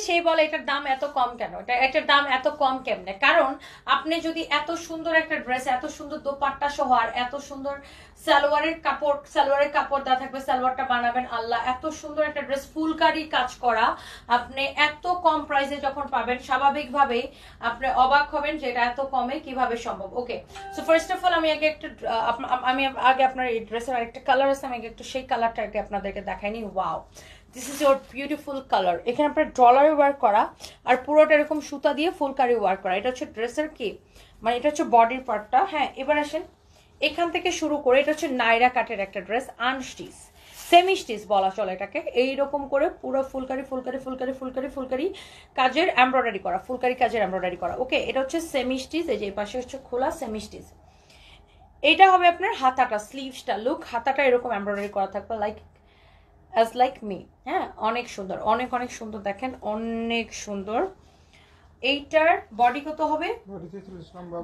সেই বলে এটার দাম এত কম কেন, এটার দাম এত কম কেমনে? কারণ আপনি যদি এত সুন্দর একটা ড্রেস, এত সুন্দর দোপাট্টা সহ আর এত সুন্দর সালোয়ারের কাপড় দেওয়া থাকবে, সালোয়ারটা বানাবেন আল্লাহ, এত সুন্দর একটা ড্রেস ফুলকারি কাজ করা আপনি এত কম প্রাইসে যখন পাবেন, স্বাভাবিকভাবেই আপনি অবাক হবেন যে এটা এত কমে কিভাবে সম্ভব। ওকে, সো ফার্স্ট অফ অল আমি আগে আপনার এই ড্রেসের আরেকটা কালার আছে, আমি আগে একটু সেই কালারটা আগে আপনাদেরকে দেখাইনি। Wow, this is your beautiful colour. এখানে আপনার ডলারে ওয়ার্ক করা আর পুরোটা এরকম সুতা দিয়ে ফুলকারি ওয়ার্ক করা। এটা হচ্ছে ড্রেসের কি মানে এটা হচ্ছে বডির পার্টটা। হ্যাঁ, এবার আসেন এখান থেকে শুরু করে, এটা হচ্ছে নাইরা কাটের একটা ড্রেস, আনস্টিচ সেমি স্টিচ বলা চলে এটাকে। এইরকম করে পুরো ফুলকারি কাজের এমব্রয়ডারি করা, ফুলকারি কাজের এমব্রয়ডারি করা। ওকে, এটা হচ্ছে সেমি স্টিচ, এই যে পাশে হচ্ছে খোলা সেমি স্টিচ। এইটা হবে আপনার হাতাটা, স্লিভসটা লুক, হাতাটা এরকম এমব্রয়ডারি করা থাকবে লাইক মি। হ্যাঁ, অনেক সুন্দর, অনেক অনেক সুন্দর, দেখেন অনেক সুন্দর। এইটার বডি কত হবে?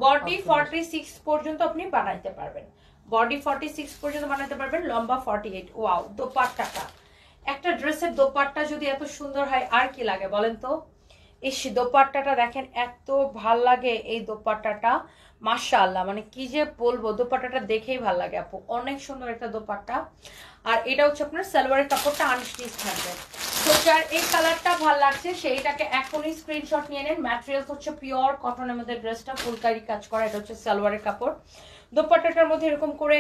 বডি 46 পর্যন্ত আপনি বানাইতে পারবেন, বডি 46 পর্যন্ত বানাইতে পারবেন, লম্বা 48। ওয়াও, দোপাট্টাটা, একটা ড্রেসের দোপাট্টা যদি এত সুন্দর হয় আর কি লাগে বলেন তো? এই দোপাট্টাটা দেখেন, এত ভাল লাগে এই দোপাট্টাটা, মাশাআল্লাহ, মানে কি যে বলবো, দোপাট্টাটা দেখেই ভাল লাগে আপু, অনেক সুন্দর একটা দোপাট্টা। আর এটা হচ্ছে আপনার সালোয়ারের কাপড়টা আনস্টিচ থাকবে। তো যার এই কালারটা ভাল লাগছে সেইটাকে এখনই স্ক্রিনশট নিয়ে নেন। ম্যাটেরিয়ালস হচ্ছে পিওর কটনের মধ্যে, ড্রেসটা ফুলকারি কাজ করা, এটা হচ্ছে সালোয়ারের কাপড়। দোপাট্টাটার মধ্যে এরকম করে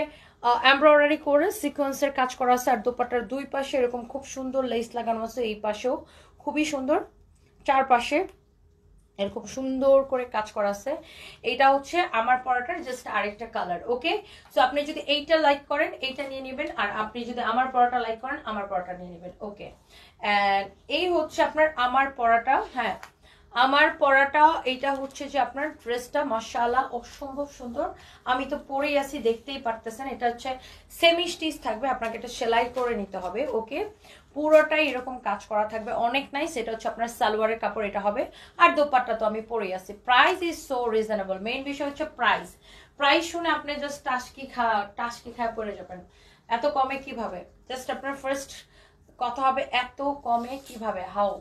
এমব্রয়ডারি করে সিকোয়েন্সের কাজ করা আছে, আর দোপাট্টার দুই পাশে এরকম খুব সুন্দর লেস লাগানো আছে, এই পাশেও খুবই সুন্দর, চারপাশে এরকম সুন্দর করে কাজ করা আছে। এইটা হচ্ছে আমার পরাটার জাস্ট আরেকটা কালার। ওকে, সো আপনি যদি এইটা লাইক করেন এইটা নিয়ে নেবেন, আর আপনি যদি আমার পরাটা লাইক করেন আমার পরাটা নিয়ে নেবেন। ওকে, এন্ড এই হচ্ছে আপনার আমার পরাটা। হ্যাঁ, আমার পরাটা এইটা হচ্ছে যে আপনার ড্রেসটা মাশাআল্লাহ অসম্ভব সুন্দর, আমি তো পরেই আছি দেখতেই পারতেছেন। এটা হচ্ছে সেমি স্টিচ থাকবে, আপনাকে এটা সেলাই করে নিতে হবে। ওকে, পুরোটাই এরকম কাজ করা থাকবে, অনেক নাইস। এটা হচ্ছে আপনার সালোয়ারের কাপড়, এটা হবে। আর দোপাট্টা তো আমি পরেই আছি। Price is so reasonable, main বিষয় হচ্ছে প্রাইস। প্রাইস শুনে আপনি জাস্ট টাস্কি খায় পড়ে যাবেন, এত কমে কিভাবে? জাস্ট আপনার ফার্স্ট কথা হবে এত কমে কিভাবে, হাউ।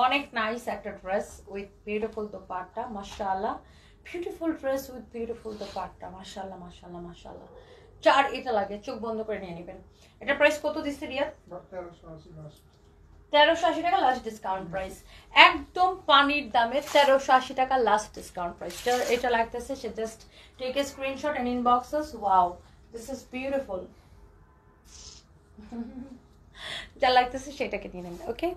অনেক নাইস একটা ড্রেস উইথ বিউটিফুল দোপাট্টা, মাশাআল্লাহ, beautiful dress with beautiful dupatta, মাশাআল্লাহ মাশাআল্লাহ মাশাআল্লাহ। চার এটা লাগে, চোখ বন্ধ করে নিয়ে নেবেন। এটা প্রাইস কত দিচ্ছে রিয়া? 1380 টাকা লাস্ট ডিসকাউন্ট প্রাইস, একদম পানির দামে 1380 টাকা লাস্ট ডিসকাউন্ট প্রাইস। এটা লাগতেছে, সে just take a screenshot and inbox us. Wow, this is beautiful. যা লাগতেছে সেটাকে নিয়ে নেবেন। ওকে।